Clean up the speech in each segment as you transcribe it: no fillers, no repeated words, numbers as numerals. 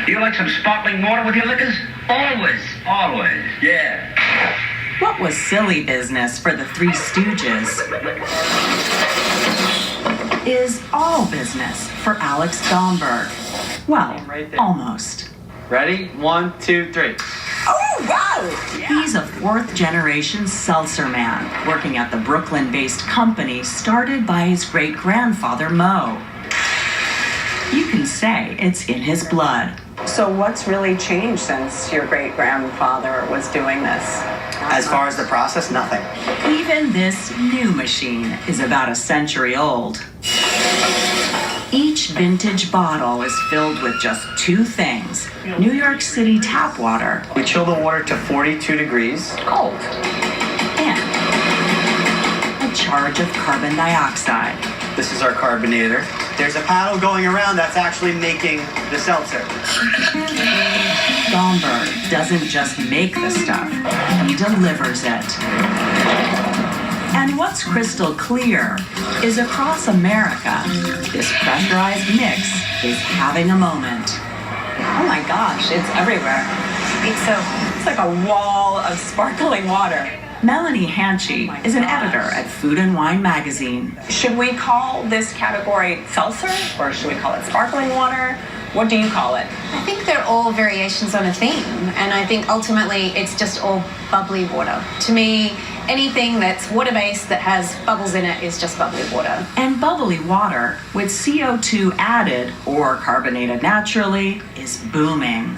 Do you like some sparkling water with your liquors? Always, always, yeah. What was silly business for the Three Stooges is all business for Alex Domberg. Well, almost. Ready? 1, 2, 3. Oh, wow! Yeah. He's a fourth-generation seltzer man, working at the Brooklyn-based company started by his great-grandfather, Mo. You can say it's in his blood. So what's really changed since your great-grandfather was doing this? As far as the process, nothing. Even this new machine is about a century old. Each vintage bottle is filled with just two things: New York City tap water. We chill the water to 42 degrees. Cold. And a charge of carbon dioxide. This is our carbonator. There's a paddle going around that's actually making the seltzer. Domberg doesn't just make the stuff, he delivers it. And what's crystal clear is across America, this pressurized mix is having a moment. Oh my gosh, it's everywhere. It's like a wall of sparkling water. Melanie Hanchy is an editor at Food and Wine magazine. Should we call this category seltzer, or should we call it sparkling water? What do you call it? I think they're all variations on a theme, and I think ultimately it's just all bubbly water. To me, anything that's water-based that has bubbles in it is just bubbly water. And bubbly water with CO2 added or carbonated naturally is booming.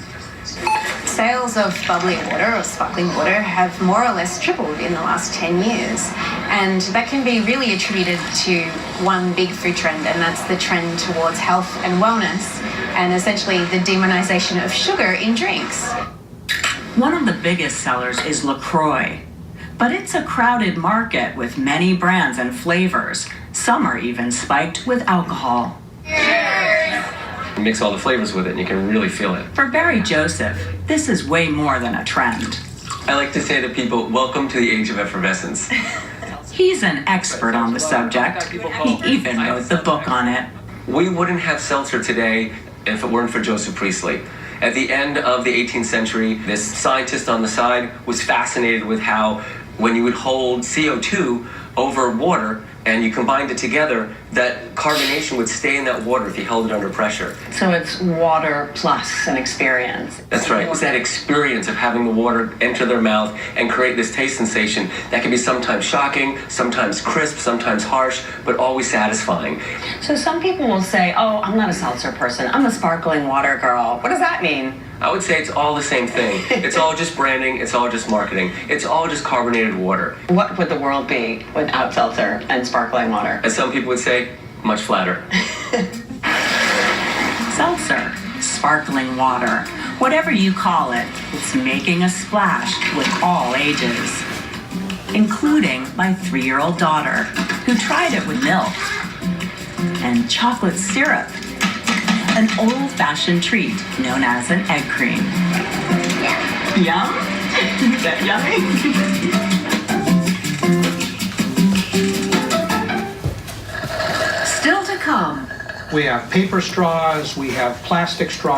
Sales of bubbly water or sparkling water have more or less tripled in the last 10 years. And that can be really attributed to one big food trend, and that's the trend towards health and wellness, and essentially the demonization of sugar in drinks. One of the biggest sellers is LaCroix, but it's a crowded market with many brands and flavors. Some are even spiked with alcohol. You mix all the flavors with it and you can really feel it. For Barry Joseph, this is way more than a trend. I like to say to people, welcome to the age of effervescence. He's an expert on the subject. He even wrote the book on it. We wouldn't have seltzer today if it weren't for Joseph Priestley. At the end of the 18th century, this scientist on the side was fascinated with how when you would hold CO2 over water and you combined it together, that carbonation would stay in that water if you held it under pressure. So it's water plus an experience. That's right. It's that experience of having the water enter their mouth and create this taste sensation that can be sometimes shocking, sometimes crisp, sometimes harsh, but always satisfying. So some people will say, oh, I'm not a seltzer person, I'm a sparkling water girl. What does that mean? I would say it's all the same thing. It's all just branding, it's all just marketing. It's all just carbonated water. What would the world be without seltzer and sparkling water? As some people would say, much flatter. Seltzer, sparkling water, whatever you call it, it's making a splash with all ages, including my 3-year-old daughter, who tried it with milk and chocolate syrup, an old-fashioned treat known as an egg cream. Yum? Is that yummy? We have paper straws, we have plastic straws.